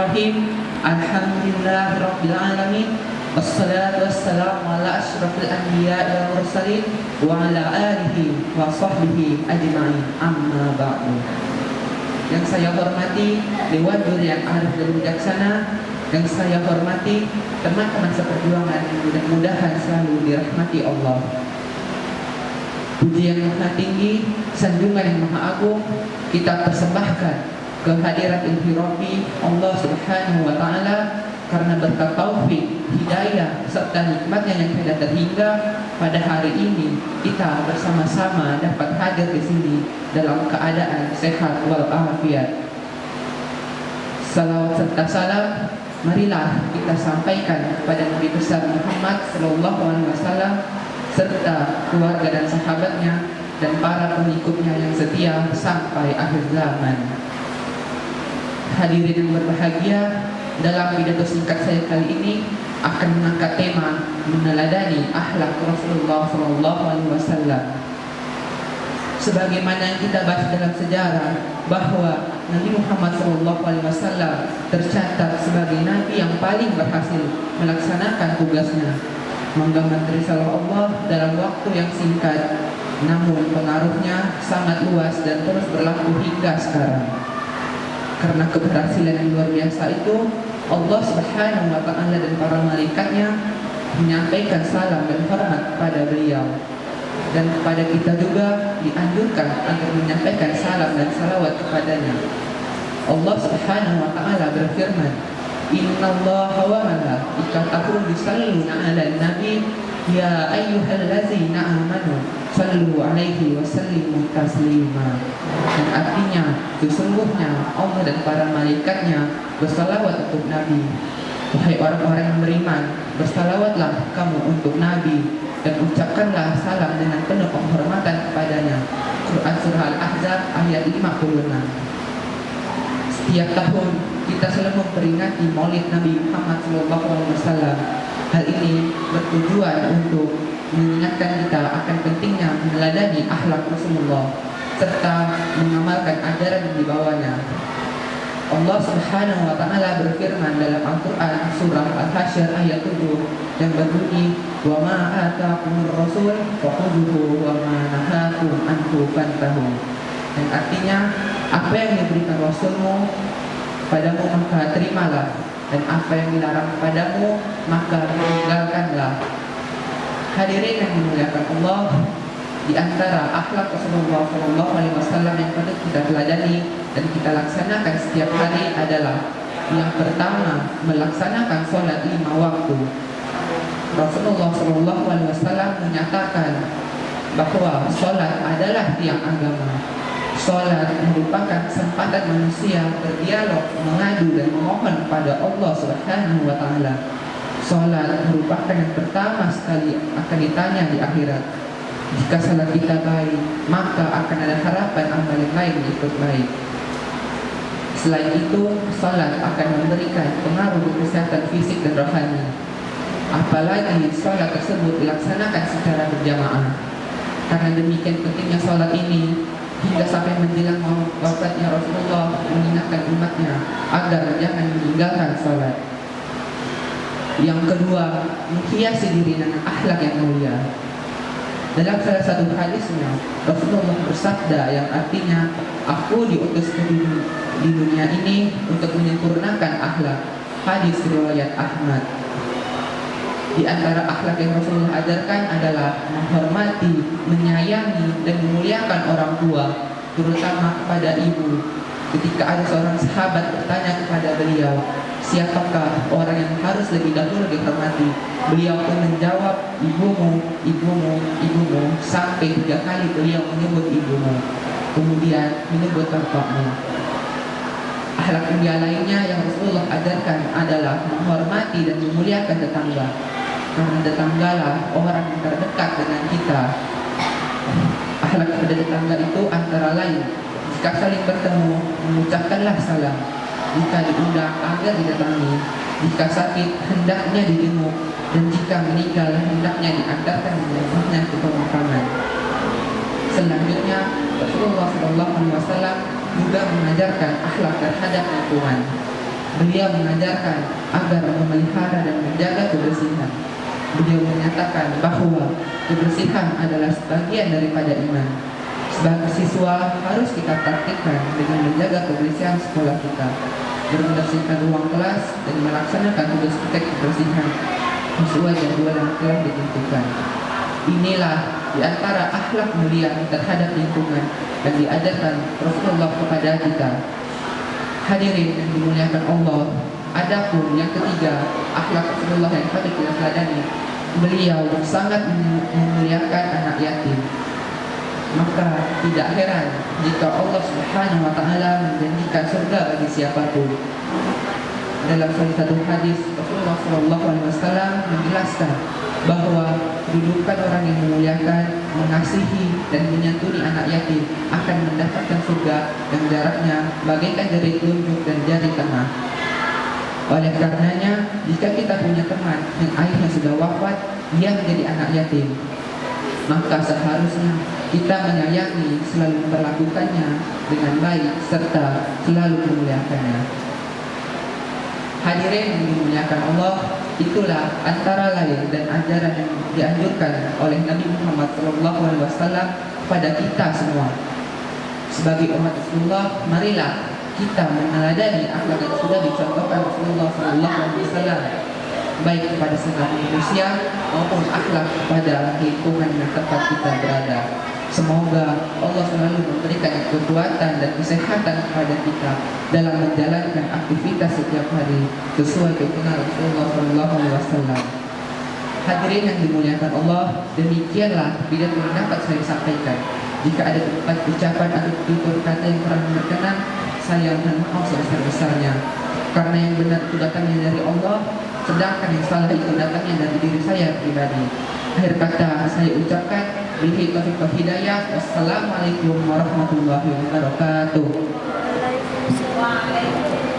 Bismillahirrahmanirrahim. Alhamdulillahirabbil alamin. Wassalatu wassalamu ala asyrafil anbiya'i wal mursalin wa ala alihi wa sahbihi ajma'in. Amma ba'du. Yang saya hormati Dewan Juri yang arif dan bijaksana, yang saya hormati teman-teman seperjuangan yang mudah-mudahan selalu dirahmati Allah. Puji yang maha tinggi, sanjungan yang maha agung kita persembahkan kehadirat Ilhi Rabbi Allah Subhanahu wa Ta'ala, karena berkat taufik, hidayah serta nikmatnya yang tidak terhingga, pada hari ini kita bersama-sama dapat hadir di sini dalam keadaan sehat walafiat. Salawat serta salam marilah kita sampaikan kepada Nabi besar Muhammad sallallahu alaihi wasallam serta keluarga dan sahabatnya dan para pengikutnya yang setia sampai akhir zaman. Hadirin yang berbahagia, dalam pidato singkat saya kali ini akan mengangkat tema meneladani akhlak Rasulullah SAW. Sebagaimana yang kita bahas dalam sejarah bahwa Nabi Muhammad SAW tercatat sebagai Nabi yang paling berhasil melaksanakan tugasnya, menggambar risalah Allah dalam waktu yang singkat, namun pengaruhnya sangat luas dan terus berlaku hingga sekarang. Karena keberhasilan yang luar biasa itu, Allah Subhanahu wa Ta'ala dan para malaikatnya menyampaikan salam dan hormat kepada beliau. Dan kepada kita juga dianjurkan agar menyampaikan salam dan salawat kepadanya. Allah Subhanahu wa Ta'ala berfirman, Innallaha wa malaikatahu yusalluna 'alan nabi ya ayyuhallazina amanu sallu 'alaihi wa sallimu taslima. Dan artinya, sesungguhnya Allah dan para malaikatnya bersalawat untuk Nabi. Wahai orang-orang yang beriman, bersalawatlah kamu untuk Nabi dan ucapkanlah salam dengan penuh penghormatan kepadanya. Quran Surah Al-Ahzab ayat 56. Setiap tahun kita selalu memperingati Maulid Nabi Muhammad SAW. Hal ini bertujuan untuk mengingatkan kita akan pentingnya meneladani akhlak Rasulullah serta mengamalkan ajaran yang dibawanya. Allah Subhanahu wa Ta'ala berfirman dalam Al-Quran surah Al-Hasyr ayat 7 yang berbunyi, wa ma ataakumur rasul fakhudhuhu wa ma nahakum anhu fantahu. Dan artinya, apa yang diberikan Rasulmu padamu maka terimalah, dan apa yang dilarang kepadamu maka tinggalkanlah. Hadirin yang dimuliakan Allah, di antara akhlak Rasulullah SAW yang perlu kita teladani dan kita laksanakan setiap hari adalah yang pertama, melaksanakan sholat 5 waktu. Rasulullah SAW menyatakan bahwa sholat adalah tiang agama. Sholat merupakan kesempatan manusia berdialog, mengadu dan memohon pada Allah Subhanahu wa Ta'ala. Sholat merupakan yang pertama sekali akan ditanya di akhirat. Jika salat kita baik, maka akan ada harapan amal yang lain ikut baik. Selain itu, salat akan memberikan pengaruh kesehatan fisik dan rohani. Apalagi salat tersebut dilaksanakan secara berjamaah. Karena demikian pentingnya salat ini, hingga sampai menjelang wafatnya Rasulullah mengingatkan umatnya agar jangan meninggalkan salat. Yang kedua, menghiasi diri dengan akhlak yang mulia. Dalam salah satu hadisnya, Rasulullah bersabda yang artinya, aku diutus ke di dunia ini untuk menyempurnakan akhlak. Hadis riwayat Ahmad. Di antara akhlak yang Rasulullah ajarkan adalah menghormati, menyayangi, dan memuliakan orang tua, terutama kepada ibu. Ketika ada seorang sahabat bertanya kepada beliau, siapakah orang yang harus lebih dahulu dihormati? Beliau pun menjawab, ibumu, ibumu, ibumu, sampai 3 kali beliau menyebut ibumu, kemudian menyebut bapakmu. Akhlak mulia lainnya yang Rasulullah ajarkan adalah menghormati dan memuliakan tetangga, karena tetanggalah orang yang terdekat dengan kita. Akhlak pada tetangga itu antara lain, jika saling bertemu, mengucapkanlah salam. Jika diundang agar didatangi, jika sakit hendaknya dijenguk, dan jika meninggal hendaknya diantarkan jenazahnya ke pemakaman. Selanjutnya, Rasulullah SAW juga mengajarkan akhlak terhadap lingkungan. Beliau mengajarkan agar memelihara dan menjaga kebersihan. Beliau menyatakan bahwa kebersihan adalah sebagian daripada iman. Sebagai siswa harus kita praktikkan dengan menjaga kebersihan sekolah kita, membersihkan ruang kelas dan melaksanakan tugas kebersihan sesuai jadwal yang telah ditentukan. Inilah di antara akhlak mulia terhadap lingkungan yang diajarkan Rasulullah kepada kita. Hadirin yang dimuliakan Allah, adapun yang ketiga, akhlak Rasulullah yang patut kita teladani, beliau sangat memuliakan anak yatim. Maka tidak heran jika Allah Subhanahu wa taala menjanjikan surga bagi siapapun. Dalam salah satu hadis Rasulullah SAW menjelaskan bahwa kedudukan orang yang memuliakan, mengasihi dan menyantuni anak yatim akan mendapatkan surga yang jaraknya bagaikan jari telunjuk dan jari tengah. Oleh karenanya, jika kita punya teman yang ayahnya sudah wafat, dia menjadi anak yatim, maka seharusnya kita menyayangi, selalu memperlakukannya dengan baik serta selalu memuliakannya. Hadirin yang dimuliakan Allah, itulah antara lain dan ajaran yang dianjurkan oleh Nabi Muhammad SAW kepada kita semua. Sebagai umat Rasulullah, marilah kita meneladani akhlak yang sudah dicontohkan Rasulullah SAW, baik kepada sesama manusia maupun akhlak kepada lingkungan yang tempat kita berada. Semoga Allah selalu memberikan kekuatan dan kesehatan kepada kita dalam menjalankan aktivitas setiap hari sesuai tuntunan Rasulullah SAW. Hadirin yang dimuliakan Allah, demikianlah pidato yang dapat saya sampaikan. Jika ada tempat ucapan atau tutur kata yang kurang berkenan, saya mohon maaf sebesar-besarnya. Karena yang benar itu datangnya dari Allah, sedangkan yang salah itu datangnya dari diri saya pribadi. Akhir kata saya ucapkan, bihi taufiq wal hidayah. Wassalamualaikum warahmatullahi wabarakatuh. Waalaikumsalam.